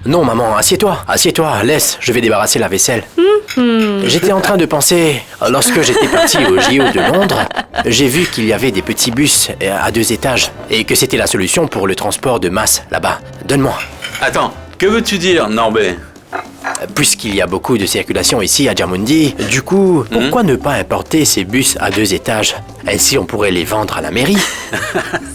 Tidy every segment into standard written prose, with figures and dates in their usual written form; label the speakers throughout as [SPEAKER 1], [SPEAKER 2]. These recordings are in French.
[SPEAKER 1] Non, maman, assieds-toi, laisse, je vais débarrasser la vaisselle. J'étais en train de penser, lorsque j'étais parti au JO de Londres, j'ai vu qu'il y avait des petits bus à 2 étages et que c'était la solution pour le transport de masse là-bas. Donne-moi.
[SPEAKER 2] Attends, que veux-tu dire, Norbert?
[SPEAKER 1] Puisqu'il y a beaucoup de circulation ici à Djammundi, du coup, pourquoi ne pas importer ces bus à 2 étages? Ainsi, on pourrait les vendre à la mairie.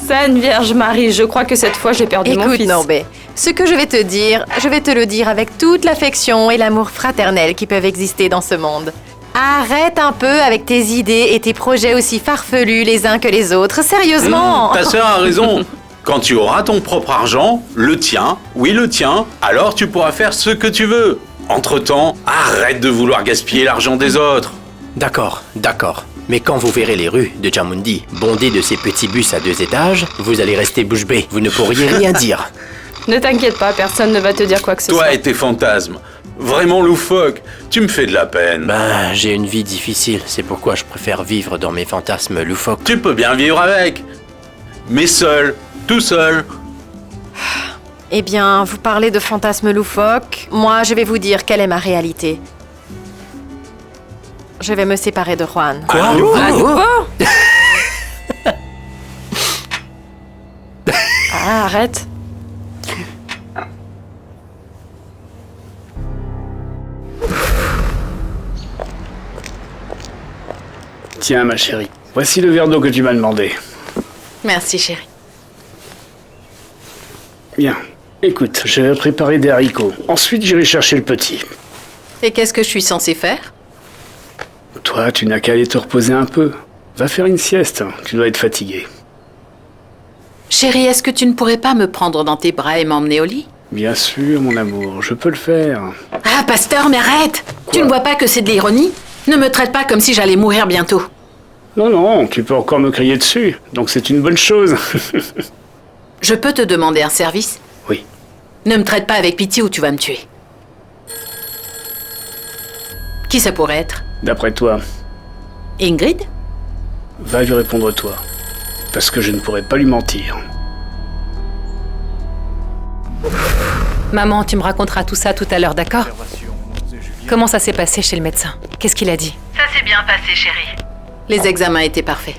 [SPEAKER 3] Sainte Vierge Marie, je crois que cette fois j'ai perdu mon
[SPEAKER 4] Écoute,
[SPEAKER 3] fils.
[SPEAKER 4] Norbert, ce que je vais te dire, je vais te le dire avec toute l'affection et l'amour fraternel qui peuvent exister dans ce monde. Arrête un peu avec tes idées et tes projets aussi farfelus les uns que les autres, sérieusement.
[SPEAKER 2] Ta sœur a raison. Quand tu auras ton propre argent, le tien, oui le tien, alors tu pourras faire ce que tu veux. Entre-temps, arrête de vouloir gaspiller l'argent des autres.
[SPEAKER 1] D'accord. Mais quand vous verrez les rues de Djammundi bondées de ces petits bus à 2 étages, vous allez rester bouche bée. Vous ne pourriez rien dire.
[SPEAKER 3] Ne t'inquiète pas, personne ne va te dire quoi que ce soit.
[SPEAKER 2] Toi et tes fantasmes. Vraiment loufoque. Tu me fais de la peine.
[SPEAKER 1] Ben, j'ai une vie difficile, c'est pourquoi je préfère vivre dans mes fantasmes loufoques.
[SPEAKER 2] Tu peux bien vivre avec. Mais seul, tout seul.
[SPEAKER 4] Eh bien, vous parlez de fantasmes loufoques. Moi, je vais vous dire quelle est ma réalité. Je vais me séparer de Juan.
[SPEAKER 1] Quoi?
[SPEAKER 3] Ah, arrête.
[SPEAKER 5] Tiens, ma chérie, voici le verre d'eau que tu m'as demandé.
[SPEAKER 4] Merci, chérie.
[SPEAKER 5] Bien. Écoute, je vais préparer des haricots. Ensuite, j'irai chercher le petit.
[SPEAKER 4] Et qu'est-ce que je suis censée faire?
[SPEAKER 5] Toi, tu n'as qu'à aller te reposer un peu. Va faire une sieste, tu dois être fatiguée.
[SPEAKER 6] Chérie, est-ce que tu ne pourrais pas me prendre dans tes bras et m'emmener au lit?
[SPEAKER 5] Bien sûr, mon amour, je peux le faire.
[SPEAKER 6] Ah, pasteur, mais arrête!
[SPEAKER 5] Quoi?
[SPEAKER 6] Tu ne vois pas que c'est de l'ironie? Ne me traite pas comme si j'allais mourir bientôt.
[SPEAKER 5] Non, tu peux encore me crier dessus, donc c'est une bonne chose.
[SPEAKER 6] Je peux te demander un service?
[SPEAKER 5] Oui.
[SPEAKER 6] Ne me traite pas avec pitié ou tu vas me tuer. Qui ça pourrait être?
[SPEAKER 5] D'après toi,
[SPEAKER 6] Ingrid?
[SPEAKER 5] va lui répondre toi. Parce que je ne pourrai pas lui mentir.
[SPEAKER 7] Maman, tu me raconteras tout ça tout à l'heure, d'accord? Comment ça s'est passé chez le médecin? Qu'est-ce qu'il a dit?
[SPEAKER 6] Ça s'est bien passé, chérie. Les examens étaient parfaits.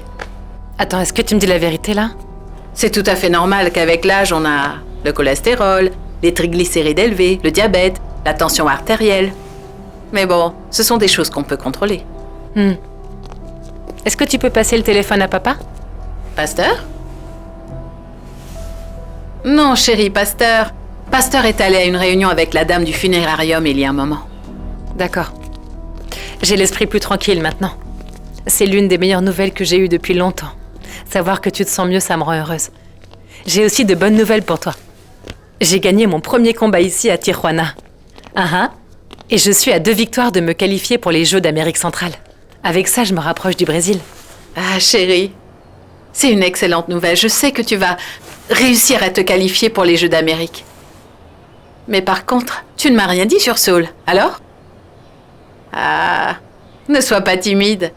[SPEAKER 7] Attends, est-ce que tu me dis la vérité là?
[SPEAKER 6] C'est tout à fait normal qu'avec l'âge, on a le cholestérol, les triglycérides élevés, le diabète, la tension artérielle. Mais bon, ce sont des choses qu'on peut contrôler.
[SPEAKER 7] Est-ce que tu peux passer le téléphone à papa?
[SPEAKER 6] Pasteur? Non, chérie, Pasteur. Pasteur est allé à une réunion avec la dame du funérarium il y a un moment.
[SPEAKER 7] D'accord. J'ai l'esprit plus tranquille maintenant. C'est l'une des meilleures nouvelles que j'ai eues depuis longtemps. Savoir que tu te sens mieux, ça me rend heureuse. J'ai aussi de bonnes nouvelles pour toi. J'ai gagné mon premier combat ici à Tijuana. Et je suis à 2 victoires de me qualifier pour les Jeux d'Amérique centrale. Avec ça, je me rapproche du Brésil.
[SPEAKER 6] Ah, chérie, c'est une excellente nouvelle. Je sais que tu vas réussir à te qualifier pour les Jeux d'Amérique. Mais par contre, tu ne m'as rien dit sur Seoul, alors? Ah, ne sois pas timide.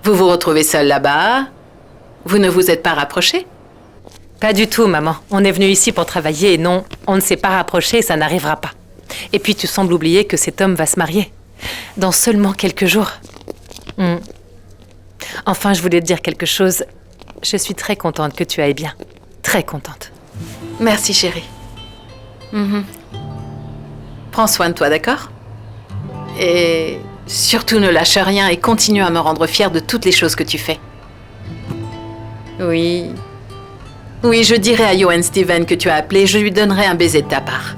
[SPEAKER 6] Vous vous retrouvez seul là-bas? Vous ne vous êtes pas rapprochés?
[SPEAKER 7] Pas du tout, maman. On est venu ici pour travailler et non, on ne s'est pas rapproché et ça n'arrivera pas. Et puis tu sembles oublier que cet homme va se marier. Dans seulement quelques jours. Enfin, je voulais te dire quelque chose. Je suis très contente que tu ailles bien. Très contente.
[SPEAKER 6] Merci, chérie. Prends soin de toi, d'accord? Et surtout ne lâche rien et continue à me rendre fière de toutes les choses que tu fais. Oui, je dirai à Johan Steven que tu as appelé, je lui donnerai un baiser de ta part.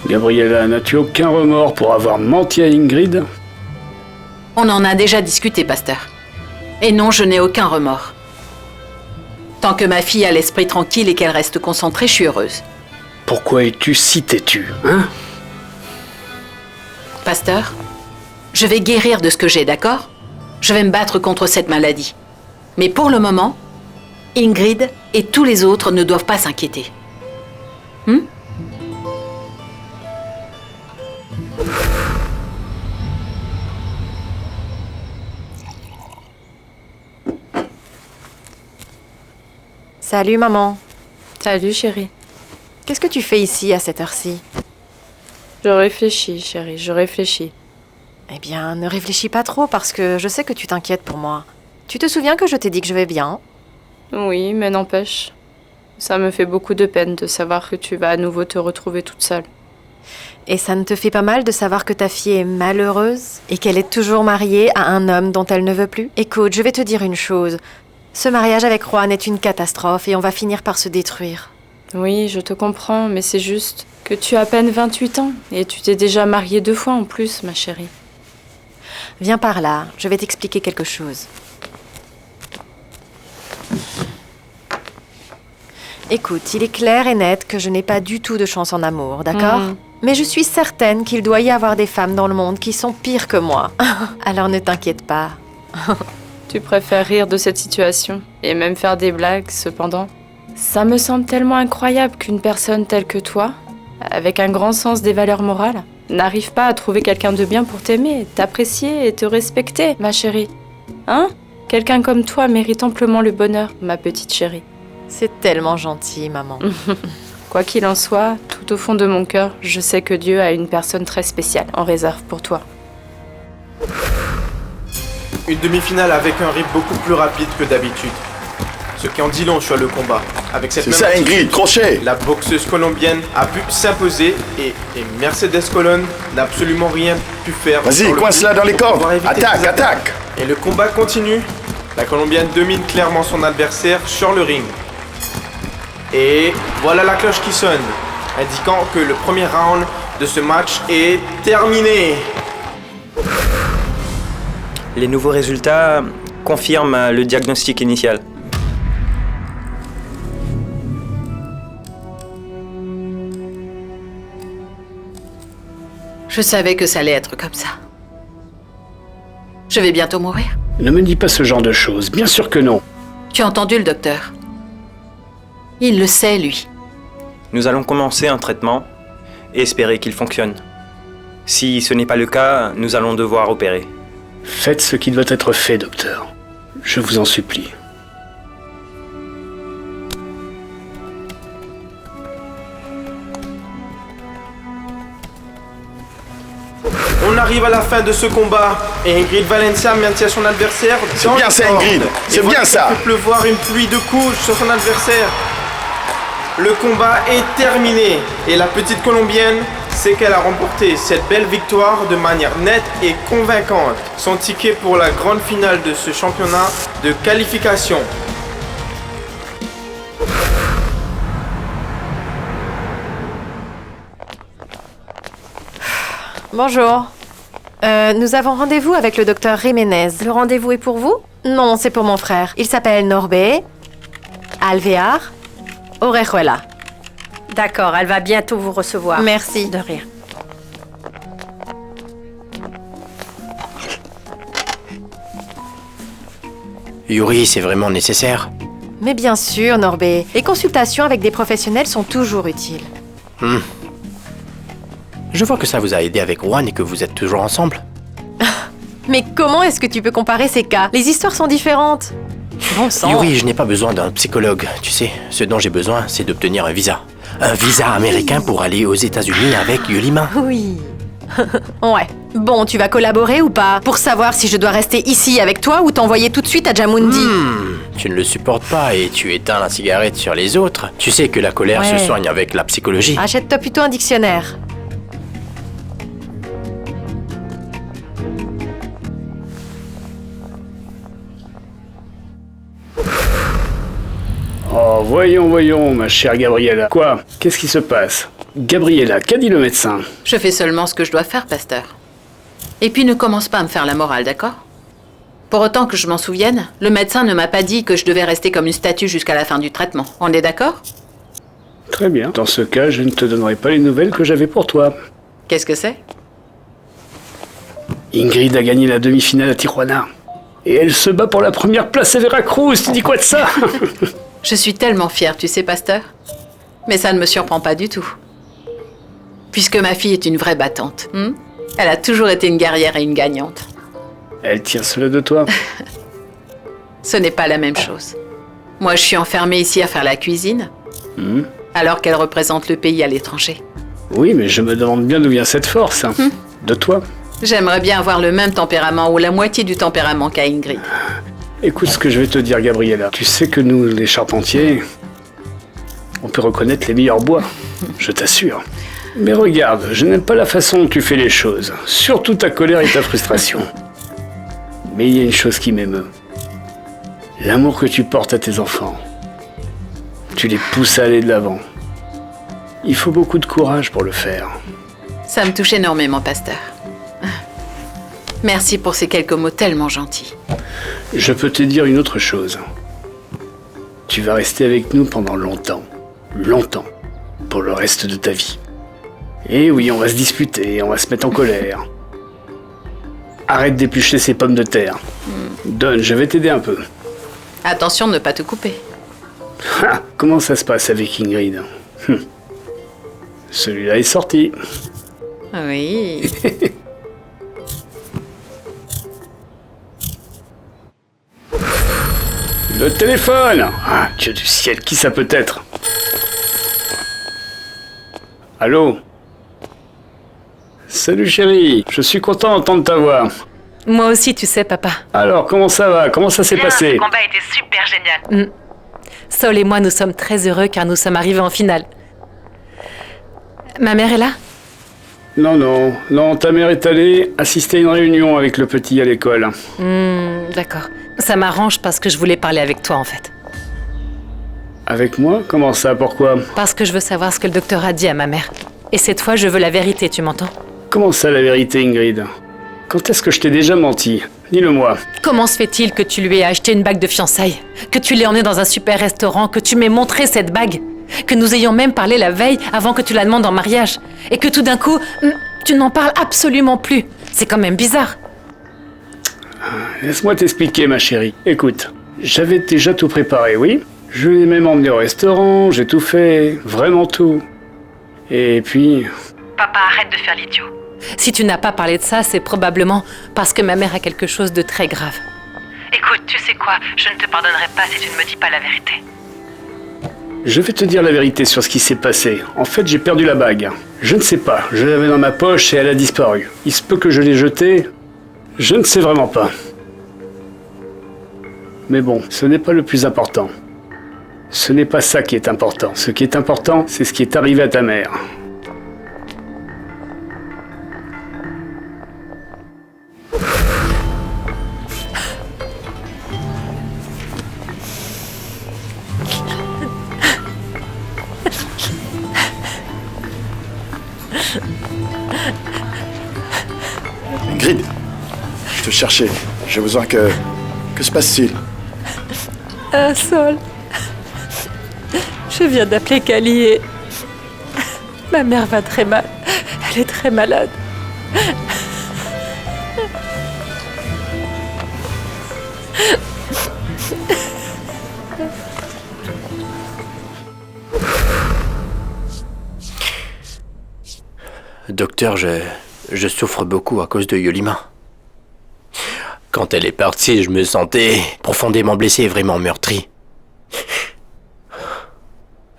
[SPEAKER 5] Gabriella, n'as-tu aucun remords pour avoir menti à Ingrid?
[SPEAKER 6] On en a déjà discuté, pasteur. Et non, je n'ai aucun remords. Tant que ma fille a l'esprit tranquille et qu'elle reste concentrée, je suis heureuse.
[SPEAKER 5] Pourquoi es-tu si têtu, hein?
[SPEAKER 6] Pasteur, je vais guérir de ce que j'ai, d'accord? Je vais me battre contre cette maladie. Mais pour le moment, Ingrid et tous les autres ne doivent pas s'inquiéter.
[SPEAKER 4] Salut maman.
[SPEAKER 3] Salut, chérie.
[SPEAKER 4] Qu'est-ce que tu fais ici à cette heure-ci?
[SPEAKER 3] Je réfléchis, chérie, je réfléchis.
[SPEAKER 4] Eh bien, ne réfléchis pas trop parce que je sais que tu t'inquiètes pour moi. Tu te souviens que je t'ai dit que je vais bien?
[SPEAKER 3] Oui, mais n'empêche. Ça me fait beaucoup de peine de savoir que tu vas à nouveau te retrouver toute seule.
[SPEAKER 4] Et ça ne te fait pas mal de savoir que ta fille est malheureuse et qu'elle est toujours mariée à un homme dont elle ne veut plus? Écoute, je vais te dire une chose. Ce mariage avec Juan est une catastrophe et on va finir par se détruire.
[SPEAKER 3] Oui, je te comprends, mais c'est juste que tu as à peine 28 ans et tu t'es déjà mariée 2 fois en plus, ma chérie.
[SPEAKER 4] Viens par là, je vais t'expliquer quelque chose. Écoute, il est clair et net que je n'ai pas du tout de chance en amour, d'accord? Mais je suis certaine qu'il doit y avoir des femmes dans le monde qui sont pires que moi. Alors ne t'inquiète pas.
[SPEAKER 3] Tu préfères rire de cette situation et même faire des blagues, cependant. Ça me semble tellement incroyable qu'une personne telle que toi, avec un grand sens des valeurs morales, n'arrive pas à trouver quelqu'un de bien pour t'aimer, t'apprécier et te respecter, ma chérie. Hein? Quelqu'un comme toi mérite amplement le bonheur, ma petite chérie.
[SPEAKER 4] C'est tellement gentil, maman.
[SPEAKER 3] Quoi qu'il en soit, tout au fond de mon cœur, je sais que Dieu a une personne très spéciale en réserve pour toi.
[SPEAKER 8] Une demi-finale avec un rythme beaucoup plus rapide que d'habitude. Ce qui en dit long sur le combat. Avec cette
[SPEAKER 9] C'est
[SPEAKER 8] même
[SPEAKER 9] ça,
[SPEAKER 8] attitude,
[SPEAKER 9] Ingrid, crochet!
[SPEAKER 8] la boxeuse colombienne a pu s'imposer et Mercedes Colón n'a absolument rien pu faire.
[SPEAKER 9] Vas-y,
[SPEAKER 8] sur le
[SPEAKER 9] coince-la
[SPEAKER 8] coup
[SPEAKER 9] dans les
[SPEAKER 8] pour
[SPEAKER 9] cordes!
[SPEAKER 8] pouvoir éviter
[SPEAKER 9] Attaque,
[SPEAKER 8] des attaques.
[SPEAKER 9] attaque!
[SPEAKER 8] Et le combat continue. La Colombienne domine clairement son adversaire sur le ring. Et voilà la cloche qui sonne, indiquant que le premier round de ce match est terminé.
[SPEAKER 10] Les nouveaux résultats confirment le diagnostic initial.
[SPEAKER 6] Je savais que ça allait être comme ça. Je vais bientôt mourir.
[SPEAKER 5] Ne me dis pas ce genre de choses, bien sûr que non.
[SPEAKER 6] Tu as entendu le docteur? Il le sait, lui.
[SPEAKER 10] Nous allons commencer un traitement et espérer qu'il fonctionne. Si ce n'est pas le cas, nous allons devoir opérer.
[SPEAKER 5] Faites ce qui doit être fait, docteur. Je vous en supplie.
[SPEAKER 8] On arrive à la fin de ce combat et Ingrid Valencia maintient son adversaire
[SPEAKER 9] C'est
[SPEAKER 8] dans
[SPEAKER 9] bien
[SPEAKER 8] les
[SPEAKER 9] ça,
[SPEAKER 8] cordes.
[SPEAKER 9] Ingrid.
[SPEAKER 8] Et
[SPEAKER 9] C'est
[SPEAKER 8] voilà
[SPEAKER 9] bien ça.
[SPEAKER 8] qu'il fait pleuvoir une pluie de coups sur son adversaire. Le combat est terminé et la petite Colombienne sait qu'elle a remporté cette belle victoire de manière nette et convaincante. Son ticket pour la grande finale de ce championnat de qualification.
[SPEAKER 4] Bonjour. Nous avons rendez-vous avec le docteur Jiménez.
[SPEAKER 11] Le rendez-vous est pour vous?
[SPEAKER 4] Non, c'est pour mon frère. Il s'appelle Norbe Alvear Orejuela.
[SPEAKER 11] D'accord, elle va bientôt vous recevoir.
[SPEAKER 4] Merci.
[SPEAKER 11] De rien.
[SPEAKER 1] Yuri, c'est vraiment nécessaire?
[SPEAKER 4] Mais bien sûr, Norbe. Les consultations avec des professionnels sont toujours utiles.
[SPEAKER 1] Je vois que ça vous a aidé avec Juan et que vous êtes toujours ensemble.
[SPEAKER 4] Mais comment est-ce que tu peux comparer ces cas? Les histoires sont différentes. Bon sang.
[SPEAKER 1] Yuri, je n'ai pas besoin d'un psychologue. Tu sais, ce dont j'ai besoin, c'est d'obtenir un visa. Un visa américain pour aller aux États-Unis avec Yulima.
[SPEAKER 4] Oui. Ouais. Bon, tu vas collaborer ou pas? Pour savoir si je dois rester ici avec toi ou t'envoyer tout de suite à Djamoundi.
[SPEAKER 1] Tu ne le supportes pas et tu éteins la cigarette sur les autres. Tu sais que la colère
[SPEAKER 4] Ouais.
[SPEAKER 1] se soigne avec la psychologie.
[SPEAKER 4] Achète-toi plutôt un dictionnaire.
[SPEAKER 5] Oh, voyons, ma chère Gabriella. Quoi? Qu'est-ce qui se passe? Gabriella, qu'a dit le médecin?
[SPEAKER 6] Je fais seulement ce que je dois faire, pasteur. Et puis ne commence pas à me faire la morale, d'accord? Pour autant que je m'en souvienne, le médecin ne m'a pas dit que je devais rester comme une statue jusqu'à la fin du traitement. On est d'accord?
[SPEAKER 5] Très bien. Dans ce cas, je ne te donnerai pas les nouvelles que j'avais pour toi.
[SPEAKER 6] Qu'est-ce que c'est?
[SPEAKER 5] Ingrid a gagné la demi-finale à Tijuana. Et elle se bat pour la première place à Veracruz. Tu dis quoi de ça?
[SPEAKER 6] Je suis tellement fière, tu sais, pasteur. Mais ça ne me surprend pas du tout. Puisque ma fille est une vraie battante. Elle a toujours été une guerrière et une gagnante.
[SPEAKER 5] Elle tire cela de toi.
[SPEAKER 6] Ce n'est pas la même chose. Moi, je suis enfermée ici à faire la cuisine, alors qu'elle représente le pays à l'étranger.
[SPEAKER 5] Oui, mais je me demande bien d'où vient cette force. De toi.
[SPEAKER 6] J'aimerais bien avoir le même tempérament ou la moitié du tempérament qu'a Ingrid.
[SPEAKER 5] Écoute ce que je vais te dire, Gabriella. Tu sais que nous, les charpentiers, on peut reconnaître les meilleurs bois, je t'assure. Mais regarde, je n'aime pas la façon dont tu fais les choses, surtout ta colère et ta frustration. Mais il y a une chose qui m'émeut. L'amour que tu portes à tes enfants. Tu les pousses à aller de l'avant. Il faut beaucoup de courage pour le faire.
[SPEAKER 6] Ça me touche énormément, pasteur. Merci pour ces quelques mots tellement gentils.
[SPEAKER 5] Je peux te dire une autre chose. Tu vas rester avec nous pendant longtemps. Longtemps. Pour le reste de ta vie. Et oui, on va se disputer, on va se mettre en colère. Arrête d'éplucher ces pommes de terre. Donne, je vais t'aider un peu.
[SPEAKER 6] Attention de ne pas te couper.
[SPEAKER 5] Ah, comment ça se passe avec Ingrid? Celui-là est sorti.
[SPEAKER 6] Oui.
[SPEAKER 5] Le téléphone! Ah, Dieu du ciel, qui ça peut être? Allô? Salut chérie, je suis content d'entendre ta voix.
[SPEAKER 7] Moi aussi, tu sais, papa.
[SPEAKER 5] Alors, comment ça va? Comment ça s'est passé?
[SPEAKER 7] Le combat était super génial. Saul et moi, nous sommes très heureux car nous sommes arrivés en finale. Ma mère est là? Non, ta mère est allée assister à une réunion avec le petit à l'école. D'accord. Ça m'arrange parce que je voulais parler avec toi, en fait.
[SPEAKER 5] Avec moi? Comment ça? Pourquoi?
[SPEAKER 7] Parce que je veux savoir ce que le docteur a dit à ma mère. Et cette fois, je veux la vérité, tu m'entends?
[SPEAKER 5] Comment ça, la vérité, Ingrid? Quand est-ce que je t'ai déjà menti? Dis-le-moi.
[SPEAKER 7] Comment se fait-il que tu lui aies acheté une bague de fiançailles? Que tu l'aies emmenée dans un super restaurant? Que tu m'aies montré cette bague? Que nous ayons même parlé la veille avant que tu la demandes en mariage? Et que tout d'un coup, tu n'en parles absolument plus? C'est quand même bizarre.
[SPEAKER 5] Laisse-moi t'expliquer, ma chérie. Écoute, j'avais déjà tout préparé, oui? Je l'ai même emmené au restaurant, j'ai tout fait, vraiment tout. Et puis...
[SPEAKER 7] Papa, arrête de faire l'idiot. Si tu n'as pas parlé de ça, c'est probablement parce que ma mère a quelque chose de très grave. Écoute, tu sais quoi? Je ne te pardonnerai pas si tu ne me dis pas la vérité.
[SPEAKER 5] Je vais te dire la vérité sur ce qui s'est passé. En fait, j'ai perdu la bague. Je ne sais pas, je l'avais dans ma poche et elle a disparu. Il se peut que je l'ai jetée. Je ne sais vraiment pas. Mais bon, ce n'est pas le plus important. Ce n'est pas ça qui est important. Ce qui est important, c'est ce qui est arrivé à ta mère.
[SPEAKER 9] Ingrid, je te cherchais. J'ai besoin que... Que se passe-t-il?
[SPEAKER 7] Saul. Je viens d'appeler Kali et... Ma mère va très mal. Elle est très malade.
[SPEAKER 1] Docteur, je souffre beaucoup à cause de Yolima. Quand elle est partie, je me sentais profondément blessé et vraiment meurtri.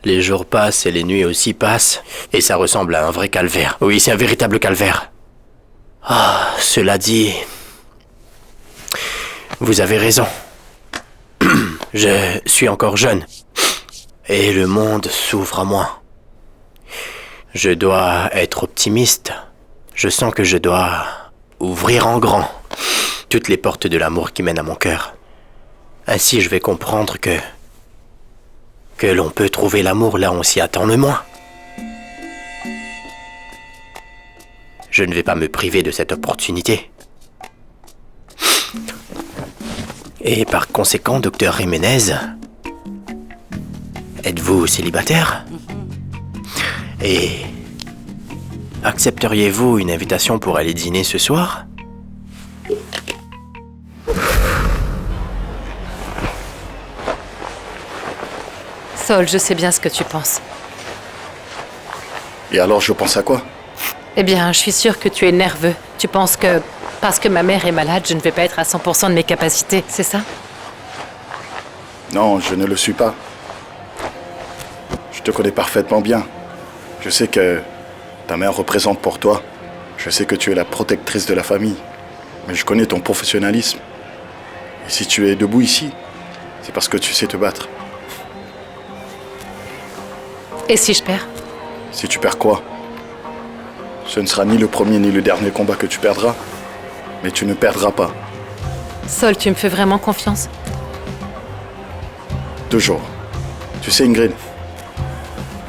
[SPEAKER 1] Les jours passent et les nuits aussi passent, et ça ressemble à un vrai calvaire. Oui, c'est un véritable calvaire. Ah, cela dit... Vous avez raison. Je suis encore jeune, et le monde s'ouvre à moi. Je dois être optimiste. Je sens que je dois ouvrir en grand toutes les portes de l'amour qui mènent à mon cœur. Ainsi, je vais comprendre que l'on peut trouver l'amour là où on s'y attend le moins. Je ne vais pas me priver de cette opportunité. Et par conséquent, docteur Jiménez, êtes-vous célibataire? Et accepteriez-vous une invitation pour aller dîner ce soir?
[SPEAKER 7] Saul, je sais bien ce que tu penses.
[SPEAKER 9] Et alors, je pense à quoi?
[SPEAKER 7] Eh bien, je suis sûre que tu es nerveux. Tu penses que, parce que ma mère est malade, je ne vais pas être à 100% de mes capacités, c'est ça?
[SPEAKER 9] Non, je ne le suis pas. Je te connais parfaitement bien. Je sais que ta mère représente pour toi. Je sais que tu es la protectrice de la famille. Mais je connais ton professionnalisme. Et si tu es debout ici, c'est parce que tu sais te battre.
[SPEAKER 7] Et si je perds?
[SPEAKER 9] Si tu perds quoi? Ce ne sera ni le premier ni le dernier combat que tu perdras. Mais tu ne perdras pas.
[SPEAKER 7] Sol, tu me fais vraiment confiance?
[SPEAKER 9] Toujours. Tu sais, Ingrid,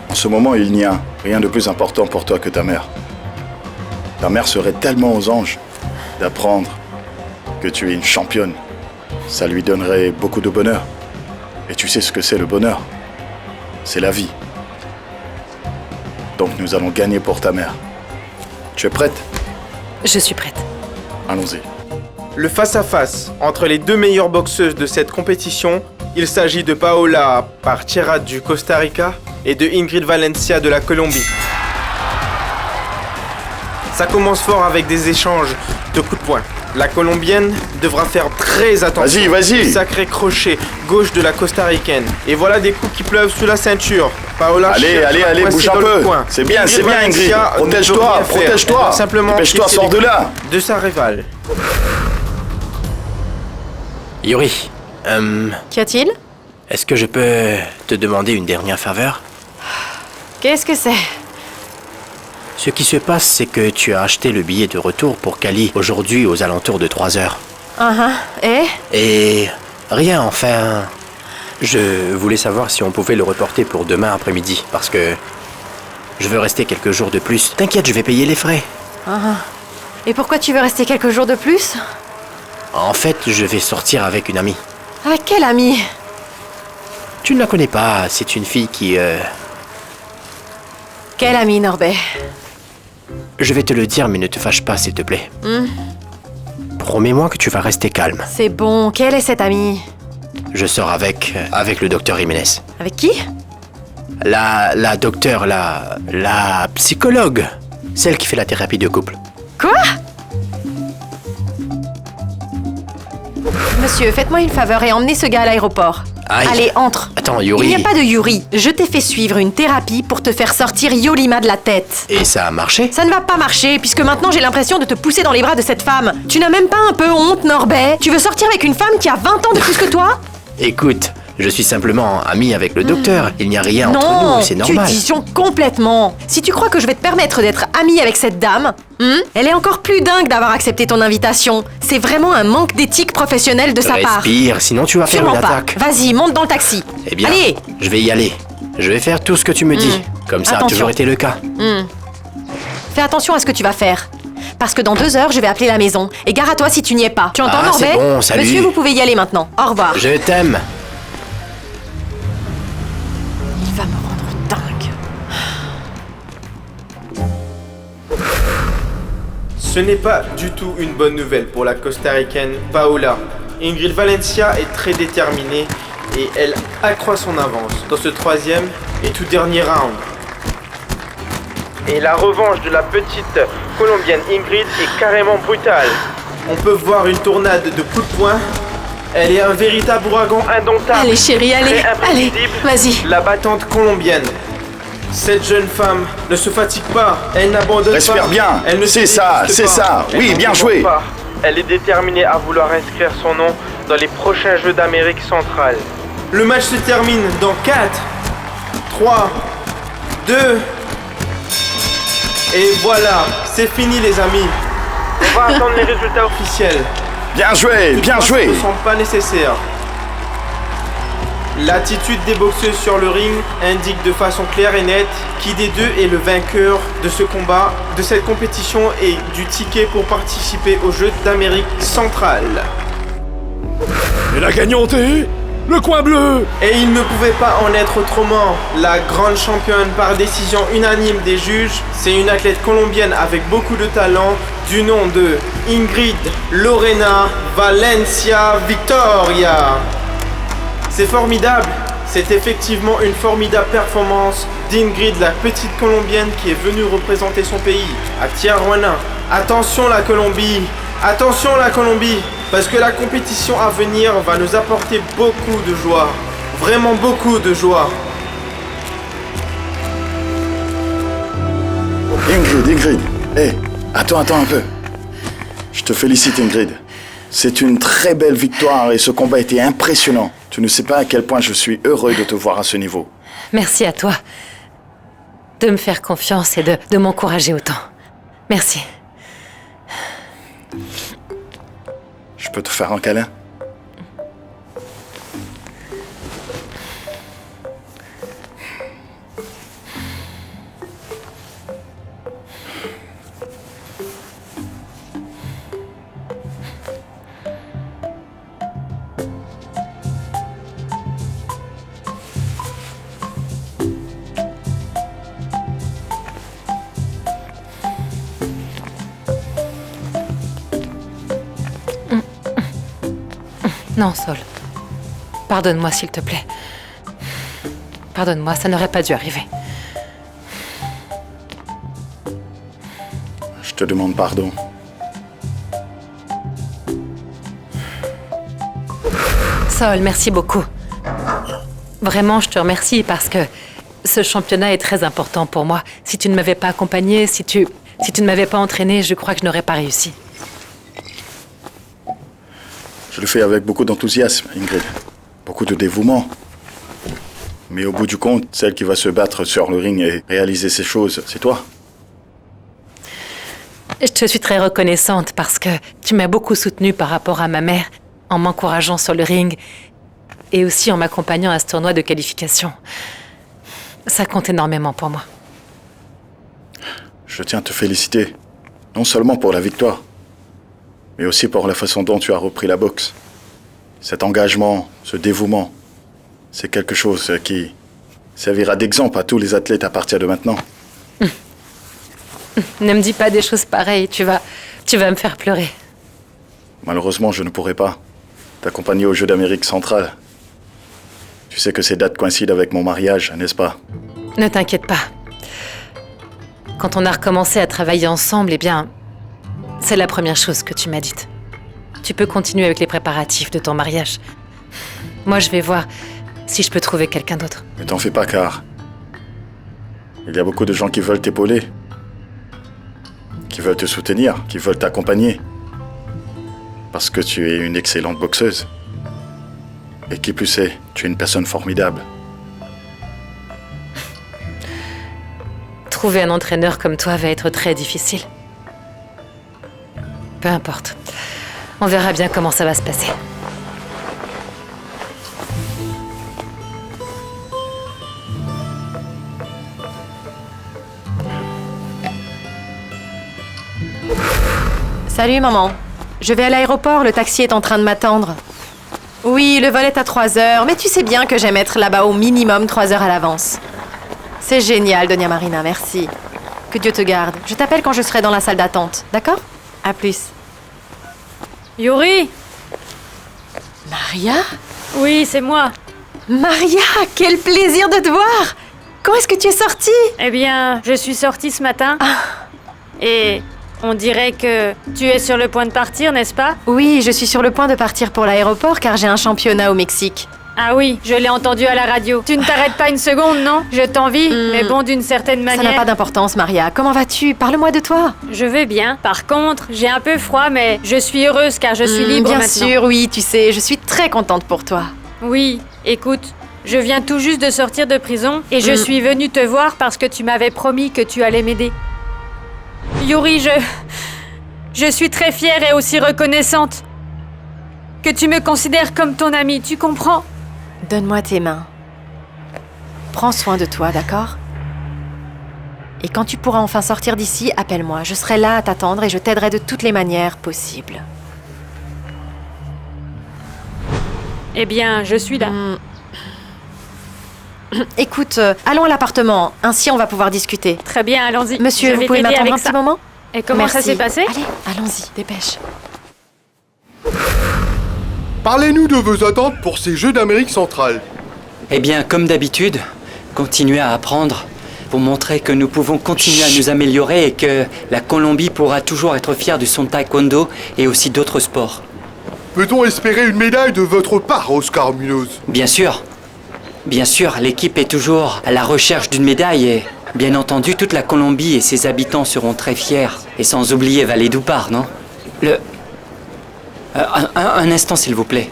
[SPEAKER 9] en ce moment, il n'y a rien de plus important pour toi que ta mère. Ta mère serait tellement aux anges d'apprendre que tu es une championne. Ça lui donnerait beaucoup de bonheur. Et tu sais ce que c'est le bonheur? C'est la vie. Donc nous allons gagner pour ta mère. Tu es prête?
[SPEAKER 7] Je suis prête.
[SPEAKER 9] Allons-y.
[SPEAKER 8] Le face-à-face entre les deux meilleures boxeuses de cette compétition, il s'agit de Paola Parchera du Costa Rica et de Ingrid Valencia de la Colombie. Ça commence fort avec des échanges de coups de poing. La Colombienne devra faire très attention.
[SPEAKER 9] Vas-y.
[SPEAKER 8] Sacré crochet gauche de la Costaricaine. Et voilà des coups qui pleuvent sous la ceinture. Paola
[SPEAKER 9] Allez, bouge un peu. C'est bien, Ingrid. Protège-toi.
[SPEAKER 8] Simplement
[SPEAKER 9] dépêche-toi, sors de là.
[SPEAKER 8] De sa rivale.
[SPEAKER 1] Yuri,
[SPEAKER 4] Qu'y a-t-il?
[SPEAKER 1] est-ce que je peux te demander une dernière faveur?
[SPEAKER 4] Qu'est-ce que c'est?
[SPEAKER 1] Ce qui se passe, c'est que tu as acheté le billet de retour pour Cali aujourd'hui aux alentours de 3 heures. Et rien, enfin... Je voulais savoir si on pouvait le reporter pour demain après-midi, parce que je veux rester quelques jours de plus. T'inquiète, je vais payer les frais.
[SPEAKER 4] Et pourquoi tu veux rester quelques jours de plus?
[SPEAKER 1] En fait, je vais sortir avec une amie.
[SPEAKER 4] Avec quelle amie?
[SPEAKER 1] Tu ne la connais pas, c'est une fille qui...
[SPEAKER 4] Quelle amie, Norbert?
[SPEAKER 1] Je vais te le dire, mais ne te fâche pas, s'il te plaît. Promets-moi que tu vas rester calme.
[SPEAKER 4] C'est bon, quelle est cette amie?
[SPEAKER 1] Je sors avec le docteur Jiménez.
[SPEAKER 4] Avec qui?
[SPEAKER 1] La docteure, la psychologue. Celle qui fait la thérapie de couple.
[SPEAKER 4] Quoi? Monsieur, faites-moi une faveur et emmenez ce gars à l'aéroport.
[SPEAKER 1] Aïe.
[SPEAKER 4] Allez, entre.
[SPEAKER 1] Attends, Yuri...
[SPEAKER 4] Il n'y a pas de Yuri. Je t'ai fait suivre une thérapie pour te faire sortir Yolima de la tête.
[SPEAKER 1] Et ça a marché?
[SPEAKER 4] Ça ne va pas marcher, puisque maintenant j'ai l'impression de te pousser dans les bras de cette femme. Tu n'as même pas un peu honte, Norbert? Tu veux sortir avec une femme qui a 20 ans de plus que toi?
[SPEAKER 1] Écoute, je suis simplement ami avec le docteur. Il n'y a rien entre nous, c'est normal.
[SPEAKER 4] Non, tu disons complètement. Si tu crois que je vais te permettre d'être ami avec cette dame, elle est encore plus dingue d'avoir accepté ton invitation. C'est vraiment un manque d'éthique professionnelle de sa part.
[SPEAKER 1] Respire, sinon tu vas faire
[SPEAKER 4] Sûrement
[SPEAKER 1] une
[SPEAKER 4] pas.
[SPEAKER 1] attaque.
[SPEAKER 4] Vas-y, monte dans le taxi.
[SPEAKER 1] Eh bien,
[SPEAKER 4] allez.
[SPEAKER 1] Je vais y aller. Je vais faire tout ce que tu me dis. Comme ça a
[SPEAKER 4] Attention.
[SPEAKER 1] toujours été le cas.
[SPEAKER 4] Fais attention à ce que tu vas faire. Parce que dans 2 heures, je vais appeler la maison. Et gare à toi si tu n'y es pas. Tu entends,
[SPEAKER 1] c'est
[SPEAKER 4] Norbert?
[SPEAKER 1] bon, salut.
[SPEAKER 4] Monsieur, vous pouvez y aller maintenant. Au revoir.
[SPEAKER 1] Je t'aime.
[SPEAKER 4] Il va me rendre dingue.
[SPEAKER 8] Ce n'est pas du tout une bonne nouvelle pour la Costaricaine Paola. Ingrid Valencia est très déterminée et elle accroît son avance dans ce 3e et tout dernier round. Et la revanche de la petite Colombienne Ingrid est carrément brutale. On peut voir une tornade de coups de poing. Elle est un véritable ouragan indomptable.
[SPEAKER 6] Allez, chérie, allez,
[SPEAKER 8] très
[SPEAKER 6] allez,
[SPEAKER 8] imprévisible.
[SPEAKER 6] vas-y.
[SPEAKER 8] La battante colombienne. Cette jeune femme ne se fatigue pas, elle n'abandonne pas.
[SPEAKER 9] Respire bien,
[SPEAKER 8] Elle ne
[SPEAKER 9] c'est
[SPEAKER 8] se
[SPEAKER 9] ça,
[SPEAKER 8] désiste
[SPEAKER 9] c'est
[SPEAKER 8] pas.
[SPEAKER 9] ça.
[SPEAKER 8] Elle
[SPEAKER 9] Oui,
[SPEAKER 8] n'en
[SPEAKER 9] bien
[SPEAKER 8] demande
[SPEAKER 9] joué.
[SPEAKER 8] pas. Elle est déterminée à vouloir inscrire son nom dans les prochains Jeux d'Amérique centrale. Le match se termine dans 4, 3, 2... Et voilà, c'est fini les amis. On va attendre les résultats officiels.
[SPEAKER 9] Bien joué, bien joué.
[SPEAKER 8] Ne sont pas nécessaires. L'attitude des boxeuses sur le ring indique de façon claire et nette qui des deux est le vainqueur de ce combat, de cette compétition et du ticket pour participer aux Jeux d'Amérique centrale.
[SPEAKER 12] Et la gagnante est le coin bleu.
[SPEAKER 8] Et il ne pouvait pas en être autrement. La grande championne par décision unanime des juges, c'est une athlète colombienne avec beaucoup de talent du nom de Ingrid Lorena Valencia Victoria. C'est formidable. C'est effectivement une formidable performance d'Ingrid, la petite Colombienne qui est venue représenter son pays à Tijuana. Attention la Colombie, attention la Colombie, parce que la compétition à venir va nous apporter beaucoup de joie. Vraiment beaucoup de joie.
[SPEAKER 9] Ingrid, hé, attends un peu. Je te félicite, Ingrid. C'est une très belle victoire et ce combat était impressionnant. Tu ne sais pas à quel point je suis heureux de te voir à ce niveau.
[SPEAKER 7] Merci à toi de me faire confiance et de m'encourager autant. Merci.
[SPEAKER 9] Je peux te faire un câlin?
[SPEAKER 7] Non, Saul. Pardonne-moi, s'il te plaît. Pardonne-moi, ça n'aurait pas dû arriver.
[SPEAKER 9] Je te demande pardon.
[SPEAKER 7] Saul, merci beaucoup. Vraiment, je te remercie parce que ce championnat est très important pour moi. Si tu ne m'avais pas accompagné, si tu ne m'avais pas entraîné, je crois que je n'aurais pas réussi.
[SPEAKER 9] Je le fais avec beaucoup d'enthousiasme, Ingrid. Beaucoup de dévouement. Mais au bout du compte, celle qui va se battre sur le ring et réaliser ces choses, c'est toi.
[SPEAKER 7] Je te suis très reconnaissante parce que tu m'as beaucoup soutenue par rapport à ma mère, en m'encourageant sur le ring et aussi en m'accompagnant à ce tournoi de qualification. Ça compte énormément pour moi.
[SPEAKER 9] Je tiens à te féliciter, non seulement pour la victoire, mais aussi pour la façon dont tu as repris la boxe. Cet engagement, ce dévouement, c'est quelque chose qui servira d'exemple à tous les athlètes à partir de maintenant.
[SPEAKER 7] Ne me dis pas des choses pareilles, tu vas me faire pleurer.
[SPEAKER 9] Malheureusement, je ne pourrai pas t'accompagner aux Jeux d'Amérique centrale. Tu sais que ces dates coïncident avec mon mariage, n'est-ce pas?
[SPEAKER 7] Ne t'inquiète pas. Quand on a recommencé à travailler ensemble, eh bien, c'est la première chose que tu m'as dite. Tu peux continuer avec les préparatifs de ton mariage. Moi, je vais voir si je peux trouver quelqu'un d'autre.
[SPEAKER 9] Ne t'en fais pas, car il y a beaucoup de gens qui veulent t'épauler, qui veulent te soutenir, qui veulent t'accompagner. Parce que tu es une excellente boxeuse. Et qui plus est, tu es une personne formidable.
[SPEAKER 7] Trouver un entraîneur comme toi va être très difficile. Peu importe. On verra bien comment ça va se passer.
[SPEAKER 4] Salut maman. Je vais à l'aéroport, le taxi est en train de m'attendre. Oui, le vol est à 3 heures, mais tu sais bien que j'aime être là-bas au minimum 3 heures à l'avance. C'est génial, Donia Marina, merci. Que Dieu te garde. Je t'appelle quand je serai dans la salle d'attente, d'accord? À plus.
[SPEAKER 11] Yuri?
[SPEAKER 4] Maria?
[SPEAKER 11] Oui, c'est moi.
[SPEAKER 4] Maria, quel plaisir de te voir! Comment est-ce que tu es sortie?
[SPEAKER 11] Eh bien, je suis sortie ce matin. Et on dirait que tu es sur le point de partir, n'est-ce pas?
[SPEAKER 4] Oui, je suis sur le point de partir pour l'aéroport car j'ai un championnat au Mexique.
[SPEAKER 11] Ah oui, je l'ai entendu à la radio. Tu ne t'arrêtes pas une seconde, non? Je t'envie, mais bon, d'une certaine manière.
[SPEAKER 4] Ça n'a pas d'importance, Maria. Comment vas-tu? Parle-moi de toi.
[SPEAKER 11] Je vais bien. Par contre, j'ai un peu froid, mais je suis heureuse car je suis libre
[SPEAKER 4] bien
[SPEAKER 11] maintenant.
[SPEAKER 4] Bien sûr, oui, tu sais, je suis très contente pour toi.
[SPEAKER 11] Oui, écoute, je viens tout juste de sortir de prison et je suis venue te voir parce que tu m'avais promis que tu allais m'aider. Yuri, je suis très fière et aussi reconnaissante que tu me considères comme ton amie, tu comprends?
[SPEAKER 4] Donne-moi tes mains. Prends soin de toi, d'accord? Et quand tu pourras enfin sortir d'ici, appelle-moi. Je serai là à t'attendre et je t'aiderai de toutes les manières possibles.
[SPEAKER 11] Eh bien, je suis là.
[SPEAKER 4] Écoute, allons à l'appartement. Ainsi, on va pouvoir discuter.
[SPEAKER 11] Très bien, allons-y.
[SPEAKER 4] Monsieur, vous pouvez m'attendre un petit moment?
[SPEAKER 11] Et comment ça s'est passé?
[SPEAKER 4] Allez, allons-y, dépêche.
[SPEAKER 12] Parlez-nous de vos attentes pour ces Jeux d'Amérique centrale.
[SPEAKER 13] Eh bien, comme d'habitude, continuez à apprendre pour montrer que nous pouvons continuer à nous améliorer et que la Colombie pourra toujours être fière de son taekwondo et aussi d'autres sports.
[SPEAKER 12] Peut-on espérer une médaille de votre part, Oscar Munoz?
[SPEAKER 13] Bien sûr. Bien sûr, l'équipe est toujours à la recherche d'une médaille et, bien entendu, toute la Colombie et ses habitants seront très fiers. Et sans oublier Valledupar, non? Un instant, s'il vous plaît.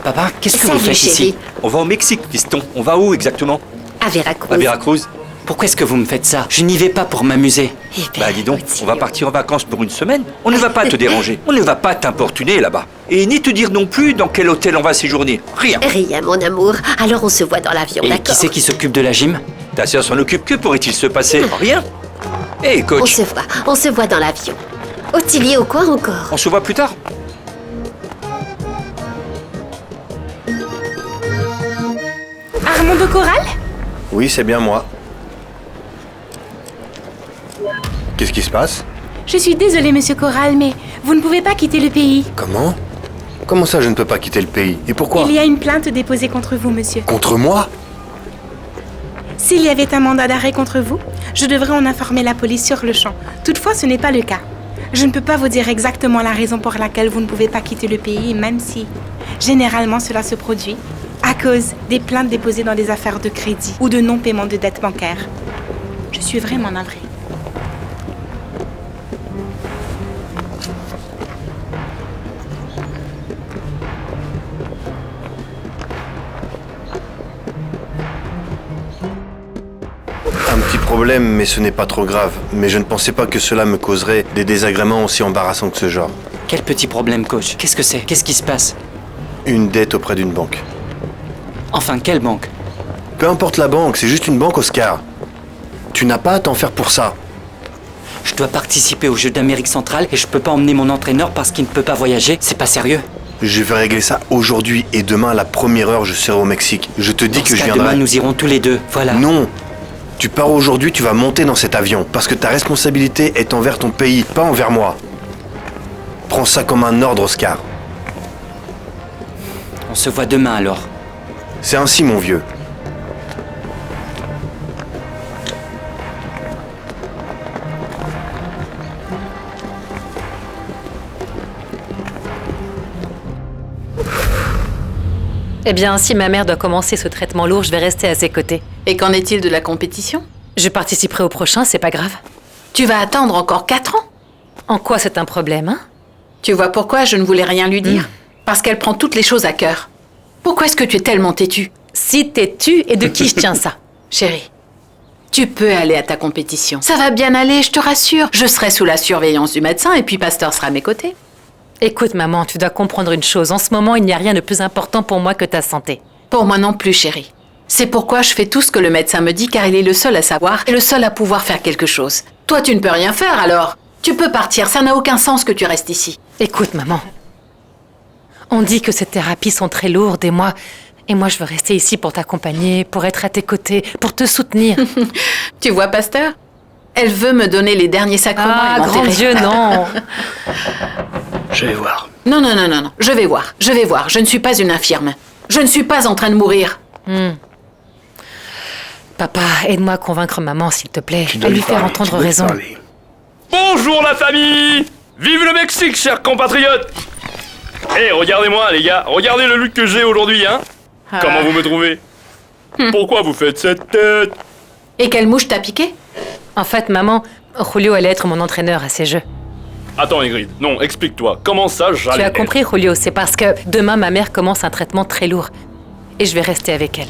[SPEAKER 13] Papa, qu'est-ce que vous
[SPEAKER 14] Salut,
[SPEAKER 13] faites ici?
[SPEAKER 14] chérie.
[SPEAKER 15] On va au Mexique, fiston. On va où exactement?
[SPEAKER 14] À Veracruz.
[SPEAKER 15] À Veracruz.
[SPEAKER 13] Pourquoi est-ce que vous me faites ça? Je n'y vais pas pour m'amuser.
[SPEAKER 14] Eh bien,
[SPEAKER 15] Bah dis donc,
[SPEAKER 14] Otilio.
[SPEAKER 15] on va partir en vacances pour une semaine. On ne va pas te déranger. On ne va pas t'importuner là-bas. Et ni te dire non plus dans quel hôtel on va séjourner. Rien.
[SPEAKER 14] Rien, mon amour. Alors on se voit dans l'avion,
[SPEAKER 13] Et qui
[SPEAKER 14] d'accord?
[SPEAKER 13] c'est qui s'occupe de la gym?
[SPEAKER 15] Ta sœur s'en occupe, que pourrait-il se passer? Rien. Hé, coach,
[SPEAKER 14] On se voit dans l'avion. Otilio, quoi encore?
[SPEAKER 15] on se voit plus tard.
[SPEAKER 16] Armando Corral?
[SPEAKER 17] Oui, c'est bien moi. Qu'est-ce qui se passe?
[SPEAKER 16] Je suis désolée, monsieur Corral, mais vous ne pouvez pas quitter le pays.
[SPEAKER 17] Comment? Comment ça, je ne peux pas quitter le pays? Et pourquoi?
[SPEAKER 16] Il y a une plainte déposée contre vous, monsieur.
[SPEAKER 17] Contre moi?
[SPEAKER 16] S'il y avait un mandat d'arrêt contre vous, je devrais en informer la police sur le champ. Toutefois, ce n'est pas le cas. Je ne peux pas vous dire exactement la raison pour laquelle vous ne pouvez pas quitter le pays, même si, généralement, cela se produit à cause des plaintes déposées dans des affaires de crédit ou de non-paiement de dettes bancaires. Je suis vraiment navrée.
[SPEAKER 17] Un petit problème, mais ce n'est pas trop grave. Mais je ne pensais pas que cela me causerait des désagréments aussi embarrassants que ce genre.
[SPEAKER 13] Quel petit problème, coach? Qu'est-ce que c'est? Qu'est-ce qui se passe?
[SPEAKER 17] Une dette auprès d'une banque.
[SPEAKER 13] Enfin, quelle banque?
[SPEAKER 17] Peu importe la banque, c'est juste une banque, Oscar. Tu n'as pas à t'en faire pour ça.
[SPEAKER 13] Je dois participer aux Jeux d'Amérique centrale et je peux pas emmener mon entraîneur parce qu'il ne peut pas voyager. C'est pas sérieux.
[SPEAKER 17] Je vais régler ça aujourd'hui et demain à la première heure, je serai au Mexique. Je te dis que je viendrai.
[SPEAKER 13] Demain, nous irons tous les deux. Voilà.
[SPEAKER 17] Non. Tu pars aujourd'hui, tu vas monter dans cet avion parce que ta responsabilité est envers ton pays, pas envers moi. Prends ça comme un ordre, Oscar.
[SPEAKER 13] On se voit demain alors.
[SPEAKER 17] C'est ainsi, mon vieux.
[SPEAKER 7] Eh bien, si ma mère doit commencer ce traitement lourd, je vais rester à ses côtés.
[SPEAKER 6] Et qu'en est-il de la compétition?
[SPEAKER 7] Je participerai au prochain, c'est pas grave.
[SPEAKER 6] Tu vas attendre encore 4 ans?
[SPEAKER 7] En quoi c'est un problème, hein?
[SPEAKER 6] Tu vois pourquoi je ne voulais rien lui dire? Parce qu'elle prend toutes les choses à cœur. Pourquoi est-ce que tu es tellement têtue?
[SPEAKER 7] Si têtue, et de qui je tiens ça?
[SPEAKER 6] Chérie, tu peux aller à ta compétition. Ça va bien aller, je te rassure. Je serai sous la surveillance du médecin et puis Pasteur sera à mes côtés.
[SPEAKER 7] Écoute, maman, tu dois comprendre une chose. En ce moment, il n'y a rien de plus important pour moi que ta santé.
[SPEAKER 6] Pour moi non plus, chérie. C'est pourquoi je fais tout ce que le médecin me dit, car il est le seul à savoir et le seul à pouvoir faire quelque chose. Toi, tu ne peux rien faire, alors tu peux partir. Ça n'a aucun sens que tu restes ici.
[SPEAKER 7] Écoute, maman. On dit que ces thérapies sont très lourdes et moi je veux rester ici pour t'accompagner, pour être à tes côtés, pour te soutenir.
[SPEAKER 6] Tu vois, Pasteur? Elle veut me donner les derniers sacrements.
[SPEAKER 7] Ah,
[SPEAKER 6] et
[SPEAKER 7] grand
[SPEAKER 6] m'enterrer.
[SPEAKER 7] Dieu, non.
[SPEAKER 5] Je vais voir.
[SPEAKER 6] Non. Je vais voir. Je ne suis pas une infirme. Je ne suis pas en train de mourir.
[SPEAKER 7] Papa, aide-moi à convaincre maman, s'il te plaît.
[SPEAKER 5] Tu
[SPEAKER 7] À
[SPEAKER 5] dois
[SPEAKER 7] lui
[SPEAKER 5] lui
[SPEAKER 7] faire
[SPEAKER 5] parler,
[SPEAKER 7] entendre
[SPEAKER 5] tu dois lui
[SPEAKER 7] raison.
[SPEAKER 5] parler.
[SPEAKER 12] Bonjour la famille! Vive le Mexique, chers compatriotes! Eh, regardez-moi les gars, regardez le look que j'ai aujourd'hui, hein? Comment vous me trouvez? Pourquoi vous faites cette tête?
[SPEAKER 6] Et quelle mouche t'a piqué?
[SPEAKER 7] En fait, maman, Julio allait être mon entraîneur à ces jeux.
[SPEAKER 12] Attends Ingrid, non, explique-toi, comment ça j'allais
[SPEAKER 7] Tu as
[SPEAKER 12] être?
[SPEAKER 7] compris, Julio, c'est parce que demain, ma mère commence un traitement très lourd. Et je vais rester avec elle.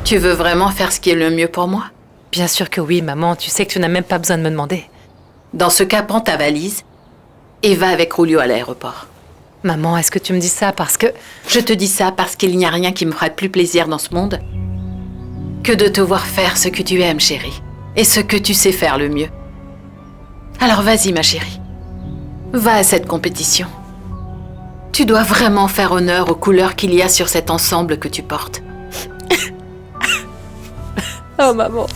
[SPEAKER 6] Tu veux vraiment faire ce qui est le mieux pour moi?
[SPEAKER 7] Bien sûr que oui, maman. Tu sais que tu n'as même pas besoin de me demander.
[SPEAKER 6] Dans ce cas, prends ta valise et va avec Julio à l'aéroport.
[SPEAKER 7] Maman, est-ce que tu me dis ça parce que...
[SPEAKER 6] Je te dis ça parce qu'il n'y a rien qui me ferait plus plaisir dans ce monde que de te voir faire ce que tu aimes, chérie, et ce que tu sais faire le mieux. Alors vas-y, ma chérie. Va à cette compétition. Tu dois vraiment faire honneur aux couleurs qu'il y a sur cet ensemble que tu portes.
[SPEAKER 7] Oh, maman.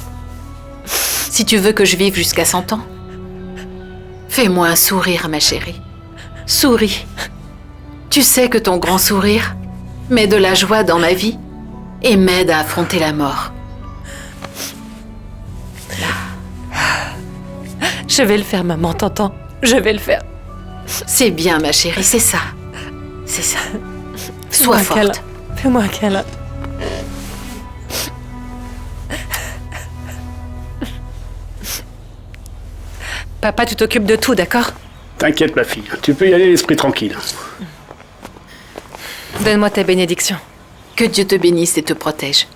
[SPEAKER 6] Si tu veux que je vive jusqu'à 100 ans, fais-moi un sourire, ma chérie. Souris. Tu sais que ton grand sourire met de la joie dans ma vie et m'aide à affronter la mort.
[SPEAKER 7] Je vais le faire, maman, t'entends? Je vais le faire.
[SPEAKER 6] C'est bien, ma chérie, c'est ça. C'est ça. Sois forte.
[SPEAKER 7] Fais-moi un câlin. Papa, tu t'occupes de tout, d'accord?
[SPEAKER 5] T'inquiète, ma fille. Tu peux y aller l'esprit tranquille.
[SPEAKER 7] Donne-moi ta bénédiction.
[SPEAKER 6] Que Dieu te bénisse et te protège.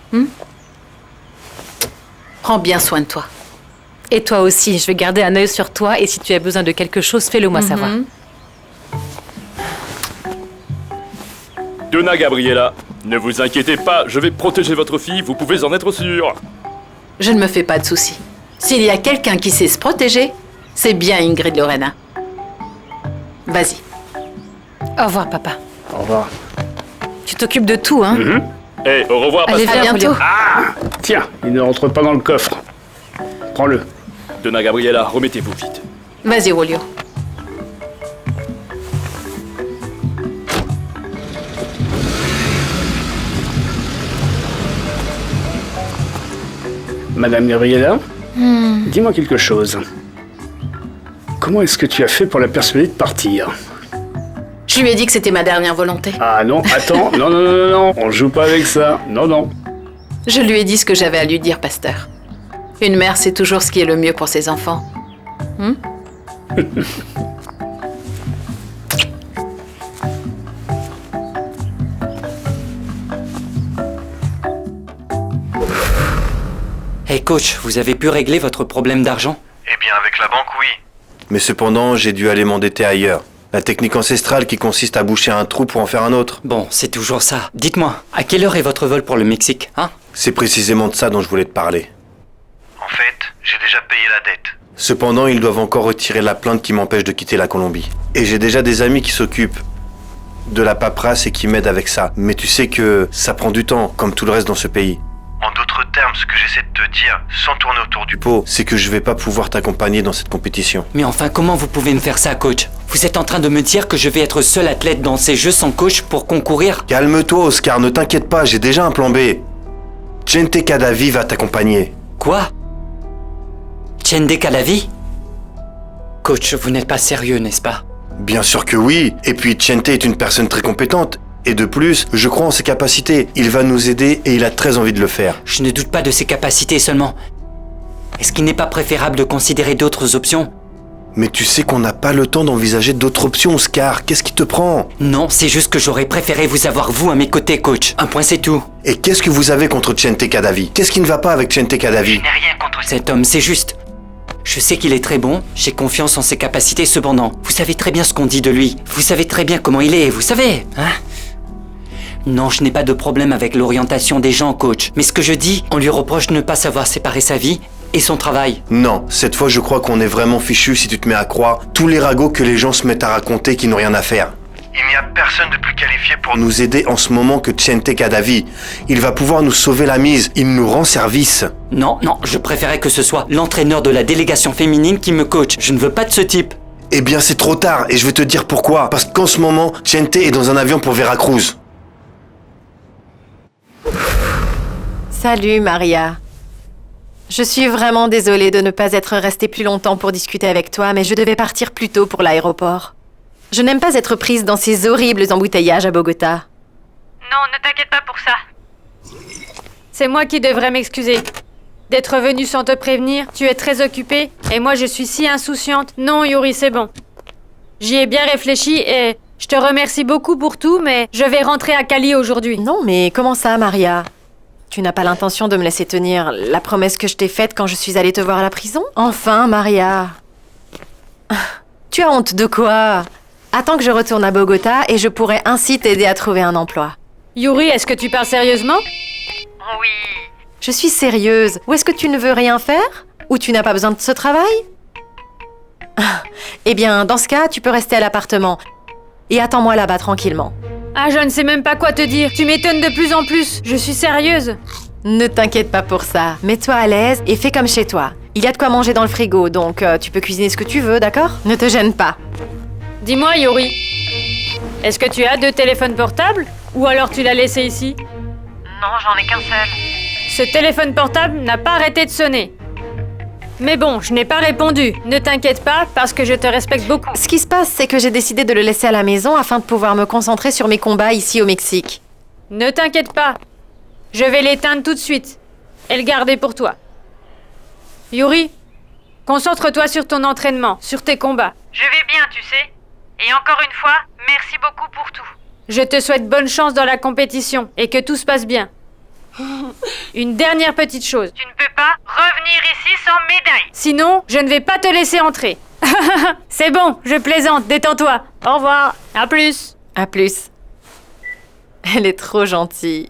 [SPEAKER 6] Prends bien soin de toi.
[SPEAKER 7] Et toi aussi, je vais garder un œil sur toi et si tu as besoin de quelque chose, fais-le moi savoir.
[SPEAKER 12] Donna Gabriella, ne vous inquiétez pas, je vais protéger votre fille, vous pouvez en être sûr.
[SPEAKER 6] Je ne me fais pas de soucis. S'il y a quelqu'un qui sait se protéger, c'est bien Ingrid Lorena. Vas-y.
[SPEAKER 7] Au revoir, papa.
[SPEAKER 5] Au revoir.
[SPEAKER 7] Tu t'occupes de tout, hein?
[SPEAKER 12] Eh, au revoir,
[SPEAKER 7] Allez,
[SPEAKER 12] Pascal.
[SPEAKER 7] à bientôt.
[SPEAKER 5] Ah! Tiens, il ne rentre pas dans le coffre. Prends-le.
[SPEAKER 12] Donna Gabriella, remettez-vous vite.
[SPEAKER 6] Vas-y, Julio.
[SPEAKER 5] Madame Gabriella, dis-moi quelque chose. Comment est-ce que tu as fait pour la persuader de partir?
[SPEAKER 6] Je lui ai dit que c'était ma dernière volonté.
[SPEAKER 5] Ah non, attends, non, on joue pas avec ça. Non.
[SPEAKER 6] Je lui ai dit ce que j'avais à lui dire, pasteur. Une mère sait toujours ce qui est le mieux pour ses enfants.
[SPEAKER 13] Hey coach, vous avez pu régler votre problème d'argent?
[SPEAKER 17] Eh bien, avec la banque, oui. Mais cependant, j'ai dû aller m'endetter ailleurs. La technique ancestrale qui consiste à boucher un trou pour en faire un autre.
[SPEAKER 13] Bon, c'est toujours ça. Dites-moi, à quelle heure est votre vol pour le Mexique, hein?
[SPEAKER 17] C'est précisément de ça dont je voulais te parler. En fait, j'ai déjà payé la dette. Cependant, ils doivent encore retirer la plainte qui m'empêche de quitter la Colombie. Et j'ai déjà des amis qui s'occupent de la paperasse et qui m'aident avec ça. Mais tu sais que ça prend du temps, comme tout le reste dans ce pays. En d'autres termes, ce que j'essaie de te dire, sans tourner autour du pot, c'est que je vais pas pouvoir t'accompagner dans cette compétition.
[SPEAKER 13] Mais enfin, comment vous pouvez me faire ça, coach? Vous êtes en train de me dire que je vais être seul athlète dans ces Jeux sans coach pour concourir?
[SPEAKER 17] Calme-toi, Oscar, ne t'inquiète pas, j'ai déjà un plan B. Chente Cadavi va t'accompagner.
[SPEAKER 13] Quoi? Chende Cadavi? Coach, vous n'êtes pas sérieux, n'est-ce pas?
[SPEAKER 17] Bien sûr que oui. Et puis Chente est une personne très compétente. Et de plus, je crois en ses capacités. Il va nous aider et il a très envie de le faire.
[SPEAKER 13] Je ne doute pas de ses capacités seulement. Est-ce qu'il n'est pas préférable de considérer d'autres options?
[SPEAKER 17] Mais tu sais qu'on n'a pas le temps d'envisager d'autres options, Oscar. Qu'est-ce qui te prend?
[SPEAKER 13] Non, c'est juste que j'aurais préféré vous avoir vous à mes côtés, coach. Un point, c'est tout.
[SPEAKER 17] Et qu'est-ce que vous avez contre Chente Cadavi? Qu'est-ce qui ne va pas avec Chente Cadavi?
[SPEAKER 13] Je n'ai rien contre cet homme, c'est juste. Je sais qu'il est très bon, j'ai confiance en ses capacités cependant. Vous savez très bien ce qu'on dit de lui. Vous savez très bien comment il est, vous savez, hein? Non, je n'ai pas de problème avec l'orientation des gens, coach. Mais ce que je dis, on lui reproche de ne pas savoir séparer sa vie et son travail.
[SPEAKER 17] Non, cette fois je crois qu'on est vraiment fichu si tu te mets à croire tous les ragots que les gens se mettent à raconter qui n'ont rien à faire. Il n'y a personne de plus qualifié pour nous aider en ce moment que Chente Cadavi. Il va pouvoir nous sauver la mise, il nous rend service.
[SPEAKER 13] Non, je préférais que ce soit l'entraîneur de la délégation féminine qui me coach. Je ne veux pas de ce type.
[SPEAKER 17] Eh bien c'est trop tard et je vais te dire pourquoi. Parce qu'en ce moment, Chente est dans un avion pour Veracruz.
[SPEAKER 4] Salut, Maria. Je suis vraiment désolée de ne pas être restée plus longtemps pour discuter avec toi, mais je devais partir plus tôt pour l'aéroport. Je n'aime pas être prise dans ces horribles embouteillages à Bogota.
[SPEAKER 11] Non, ne t'inquiète pas pour ça. C'est moi qui devrais m'excuser. D'être venue sans te prévenir, tu es très occupée, et moi je suis si insouciante. Non, Yuri, c'est bon. J'y ai bien réfléchi et je te remercie beaucoup pour tout, mais je vais rentrer à Cali aujourd'hui.
[SPEAKER 4] Non, mais comment ça, Maria? Tu n'as pas l'intention de me laisser tenir la promesse que je t'ai faite quand je suis allée te voir à la prison? Enfin, Maria. Tu as honte de quoi? Attends que je retourne à Bogota et je pourrai ainsi t'aider à trouver un emploi.
[SPEAKER 11] Yuri, est-ce que tu parles sérieusement?
[SPEAKER 4] Oui. Je suis sérieuse. Ou est-ce que tu ne veux rien faire? Ou tu n'as pas besoin de ce travail? Eh bien, dans ce cas, tu peux rester à l'appartement. Et attends-moi là-bas tranquillement.
[SPEAKER 11] Ah, je ne sais même pas quoi te dire. Tu m'étonnes de plus en plus. Je suis sérieuse.
[SPEAKER 4] Ne t'inquiète pas pour ça. Mets-toi à l'aise et fais comme chez toi. Il y a de quoi manger dans le frigo, donc tu peux cuisiner ce que tu veux, d'accord? Ne te gêne pas.
[SPEAKER 11] Dis-moi, Yuri. Est-ce que tu as 2 téléphones portables? Ou alors tu l'as laissé ici?
[SPEAKER 4] Non, j'en ai qu'un seul.
[SPEAKER 11] Ce téléphone portable n'a pas arrêté de sonner. Mais bon, je n'ai pas répondu. Ne t'inquiète pas, parce que je te respecte beaucoup.
[SPEAKER 4] Ce qui se passe, c'est que j'ai décidé de le laisser à la maison afin de pouvoir me concentrer sur mes combats ici au Mexique.
[SPEAKER 11] Ne t'inquiète pas. Je vais l'éteindre tout de suite. Et le garder pour toi. Yuri, concentre-toi sur ton entraînement, sur tes combats.
[SPEAKER 18] Je vais bien, tu sais. Et encore une fois, merci beaucoup pour tout.
[SPEAKER 11] Je te souhaite bonne chance dans la compétition et que tout se passe bien. Une dernière petite chose.
[SPEAKER 18] Tu ne peux pas revenir ici sans médaille.
[SPEAKER 11] Sinon, je ne vais pas te laisser entrer. C'est bon, je plaisante, détends-toi. Au revoir, à plus.
[SPEAKER 4] À plus. Elle est trop gentille.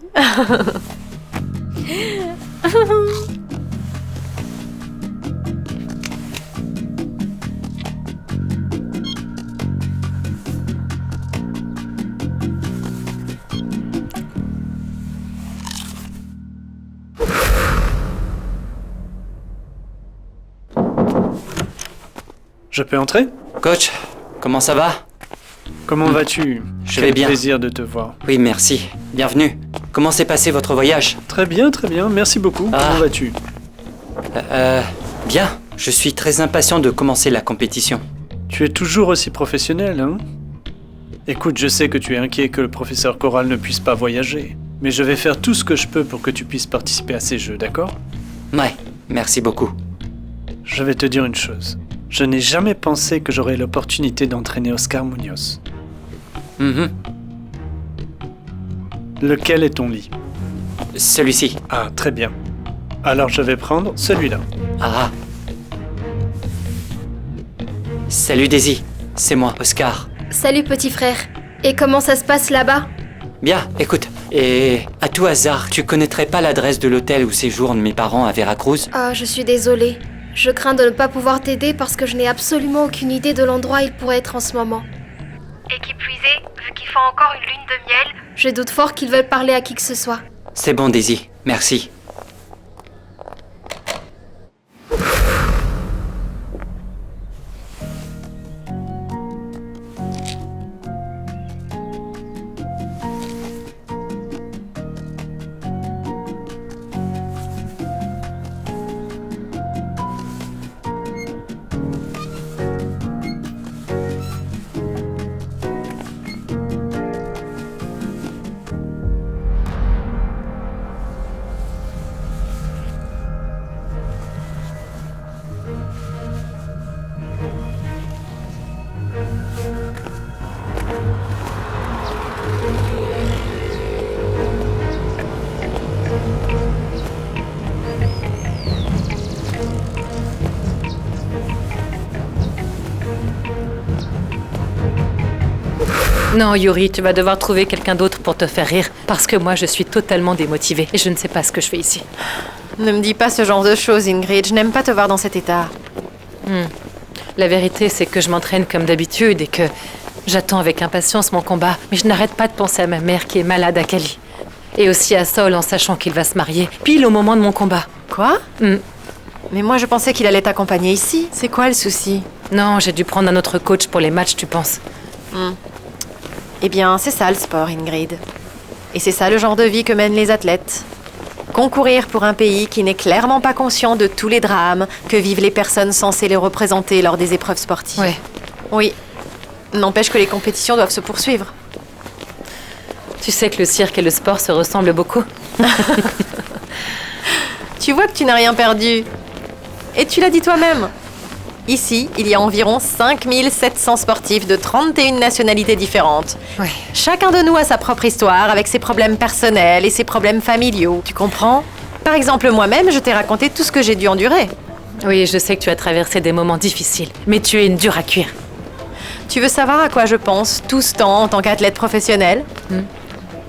[SPEAKER 19] Je peux entrer?
[SPEAKER 13] Coach, comment ça va?
[SPEAKER 19] Comment vas-tu?
[SPEAKER 13] Je vais bien.
[SPEAKER 19] Quel plaisir de te voir.
[SPEAKER 13] Oui, merci. Bienvenue. Comment s'est passé votre voyage?
[SPEAKER 19] Très bien, merci beaucoup.
[SPEAKER 13] Ah.
[SPEAKER 19] Comment vas-tu?
[SPEAKER 13] Bien. Je suis très impatient de commencer la compétition.
[SPEAKER 19] Tu es toujours aussi professionnel, hein? Écoute, je sais que tu es inquiet que le professeur Corral ne puisse pas voyager, mais je vais faire tout ce que je peux pour que tu puisses participer à ces jeux, d'accord?
[SPEAKER 13] Ouais, merci beaucoup.
[SPEAKER 19] Je vais te dire une chose. Je n'ai jamais pensé que j'aurais l'opportunité d'entraîner Oscar Munoz. Lequel est ton lit?
[SPEAKER 13] Celui-ci.
[SPEAKER 19] Ah, très bien. Alors je vais prendre celui-là.
[SPEAKER 13] Ah. Salut Daisy, c'est moi, Oscar.
[SPEAKER 20] Salut petit frère. Et comment ça se passe là-bas?
[SPEAKER 13] Bien, écoute, et à tout hasard, tu connaîtrais pas l'adresse de l'hôtel où séjournent mes parents à Veracruz?
[SPEAKER 20] Ah, je suis désolée. Je crains de ne pas pouvoir t'aider parce que je n'ai absolument aucune idée de l'endroit où il pourrait être en ce moment. Et qui plus est, vu qu'ils font encore une lune de miel, je doute fort qu'ils veulent parler à qui que ce soit.
[SPEAKER 13] C'est bon Daisy, merci.
[SPEAKER 7] Non, Yuri, tu vas devoir trouver quelqu'un d'autre pour te faire rire, parce que moi, je suis totalement démotivée et je ne sais pas ce que je fais ici.
[SPEAKER 4] Ne me dis pas ce genre de choses, Ingrid. Je n'aime pas te voir dans cet état.
[SPEAKER 7] La vérité, c'est que je m'entraîne comme d'habitude et que j'attends avec impatience mon combat, mais je n'arrête pas de penser à ma mère qui est malade à Cali. Et aussi à Saul en sachant qu'il va se marier, pile au moment de mon combat.
[SPEAKER 4] Quoi? Mais moi, je pensais qu'il allait t'accompagner ici. C'est quoi le souci?
[SPEAKER 7] Non, j'ai dû prendre un autre coach pour les matchs, tu penses?
[SPEAKER 4] Eh bien, c'est ça le sport, Ingrid. Et c'est ça le genre de vie que mènent les athlètes. Concourir pour un pays qui n'est clairement pas conscient de tous les drames que vivent les personnes censées les représenter lors des épreuves sportives.
[SPEAKER 7] Ouais.
[SPEAKER 4] Oui. N'empêche que les compétitions doivent se poursuivre.
[SPEAKER 7] Tu sais que le cirque et le sport se ressemblent beaucoup.
[SPEAKER 4] Tu vois que tu n'as rien perdu. Et tu l'as dit toi-même. Ici, il y a environ 5700 sportifs de 31 nationalités différentes.
[SPEAKER 7] Ouais.
[SPEAKER 4] Chacun de nous a sa propre histoire, avec ses problèmes personnels et ses problèmes familiaux. Tu comprends? Par exemple, moi-même, je t'ai raconté tout ce que j'ai dû endurer.
[SPEAKER 7] Oui, je sais que tu as traversé des moments difficiles, mais tu es une dure à cuire.
[SPEAKER 4] Tu veux savoir à quoi je pense tout ce temps en tant qu'athlète professionnel?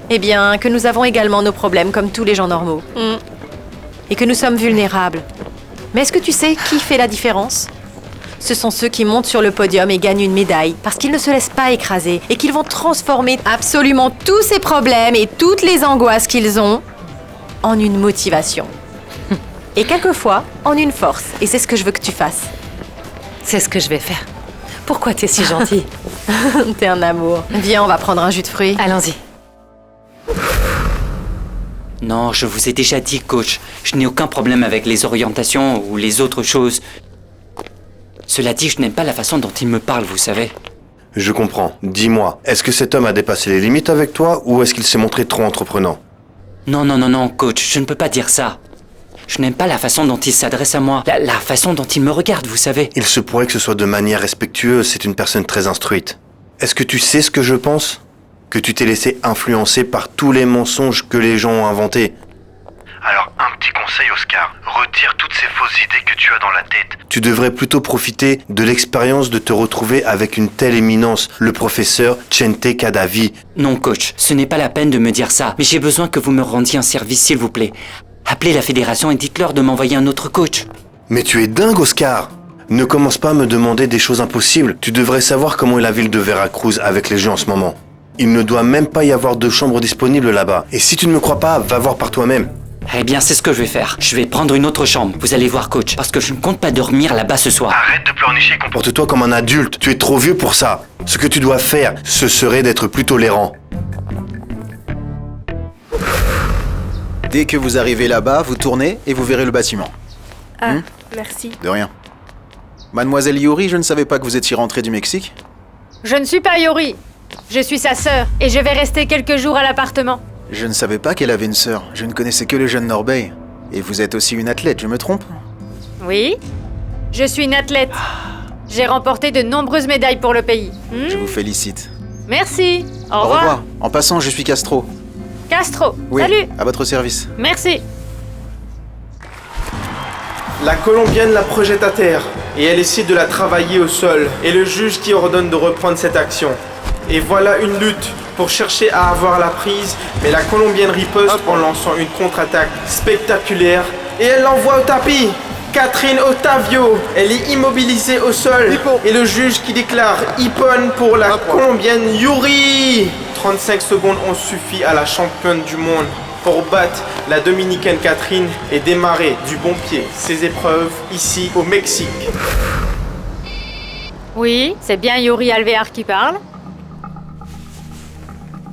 [SPEAKER 4] Eh bien, que nous avons également nos problèmes comme tous les gens normaux. Et que nous sommes vulnérables. Mais est-ce que tu sais qui fait la différence? Ce sont ceux qui montent sur le podium et gagnent une médaille parce qu'ils ne se laissent pas écraser et qu'ils vont transformer absolument tous ces problèmes et toutes les angoisses qu'ils ont en une motivation. Et quelquefois, en une force. Et c'est ce que je veux que tu fasses.
[SPEAKER 7] C'est ce que je vais faire. Pourquoi t'es si gentille?
[SPEAKER 4] T'es un amour. Viens, on va prendre un jus de fruits.
[SPEAKER 7] Allons-y.
[SPEAKER 13] Non, je vous ai déjà dit, coach, je n'ai aucun problème avec les orientations ou les autres choses. Cela dit, je n'aime pas la façon dont il me parle, vous savez.
[SPEAKER 17] Je comprends. Dis-moi, est-ce que cet homme a dépassé les limites avec toi ou est-ce qu'il s'est montré trop entreprenant?
[SPEAKER 13] Non, coach, je ne peux pas dire ça. Je n'aime pas la façon dont il s'adresse à moi, la façon dont il me regarde, vous savez.
[SPEAKER 17] Il se pourrait que ce soit de manière respectueuse, c'est une personne très instruite. Est-ce que tu sais ce que je pense? Que tu t'es laissé influencer par tous les mensonges que les gens ont inventés. Alors, un petit conseil, Oscar. Retire toutes ces fausses idées que tu as dans la tête. Tu devrais plutôt profiter de l'expérience de te retrouver avec une telle éminence, le professeur Chente Kadavi.
[SPEAKER 13] Non, coach, ce n'est pas la peine de me dire ça, mais j'ai besoin que vous me rendiez un service, s'il vous plaît. Appelez la fédération et dites-leur de m'envoyer un autre coach.
[SPEAKER 17] Mais tu es dingue, Oscar! Ne commence pas à me demander des choses impossibles. Tu devrais savoir comment est la ville de Veracruz avec les jeux en ce moment. Il ne doit même pas y avoir de chambre disponible là-bas. Et si tu ne me crois pas, va voir par toi-même.
[SPEAKER 13] Eh bien, c'est ce que je vais faire. Je vais prendre une autre chambre. Vous allez voir, coach, parce que je ne compte pas dormir là-bas ce soir.
[SPEAKER 17] Arrête de pleurnicher, comporte-toi comme un adulte. Tu es trop vieux pour ça. Ce que tu dois faire, ce serait d'être plus tolérant.
[SPEAKER 21] Dès que vous arrivez là-bas, vous tournez et vous verrez le bâtiment.
[SPEAKER 16] Ah, merci.
[SPEAKER 21] De rien. Mademoiselle Yuri, je ne savais pas que vous étiez rentrée du Mexique.
[SPEAKER 11] Je ne suis pas Yuri. Je suis sa sœur et je vais rester quelques jours à l'appartement.
[SPEAKER 21] Je ne savais pas qu'elle avait une sœur. Je ne connaissais que le jeune Norbey. Et vous êtes aussi une athlète, je me trompe?
[SPEAKER 11] Oui, je suis une athlète. J'ai remporté de nombreuses médailles pour le pays.
[SPEAKER 21] Je vous félicite.
[SPEAKER 11] Merci. Au revoir.
[SPEAKER 21] En passant, je suis Castro.
[SPEAKER 11] Castro,
[SPEAKER 21] Oui,
[SPEAKER 11] salut.
[SPEAKER 21] à votre service.
[SPEAKER 11] Merci.
[SPEAKER 8] La Colombienne la projette à terre et elle essaie de la travailler au sol et le juge qui ordonne de reprendre cette action. Et voilà une lutte pour chercher à avoir la prise, mais la Colombienne riposte en lançant une contre-attaque spectaculaire et elle l'envoie au tapis. Catherine Otavio, elle est immobilisée au sol et le juge qui déclare Ippon pour la Colombienne Yuri. 35 secondes ont suffi à la championne du monde pour battre la Dominicaine Catherine et démarrer du bon pied ses épreuves ici au Mexique.
[SPEAKER 11] Oui, c'est bien Yuri Alvear qui parle.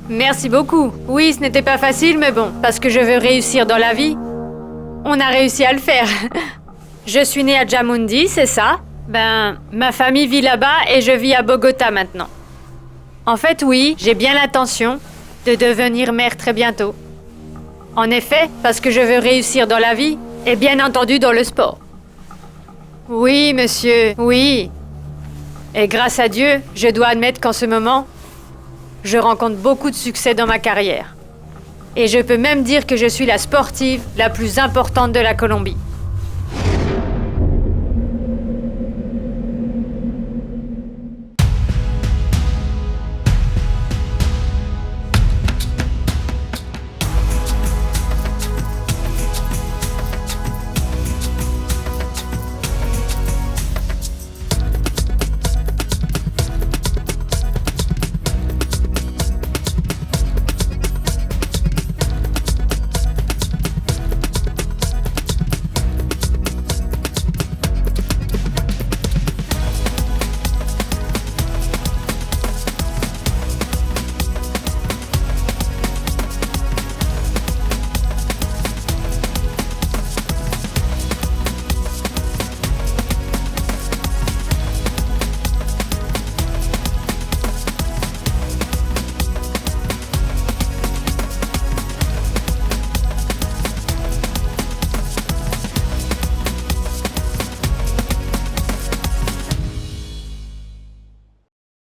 [SPEAKER 11] Merci beaucoup. Oui, ce n'était pas facile, mais bon, parce que je veux réussir dans la vie, on a réussi à le faire. Je suis née à Jamundi, c'est ça? Ben, ma famille vit là-bas et je vis à Bogota maintenant. En fait, oui, j'ai bien l'intention de devenir mère très bientôt. En effet, parce que je veux réussir dans la vie et bien entendu dans le sport. Oui, monsieur, oui. Et grâce à Dieu, je dois admettre qu'en ce moment, je rencontre beaucoup de succès dans ma carrière. Et je peux même dire que je suis la sportive la plus importante de la Colombie.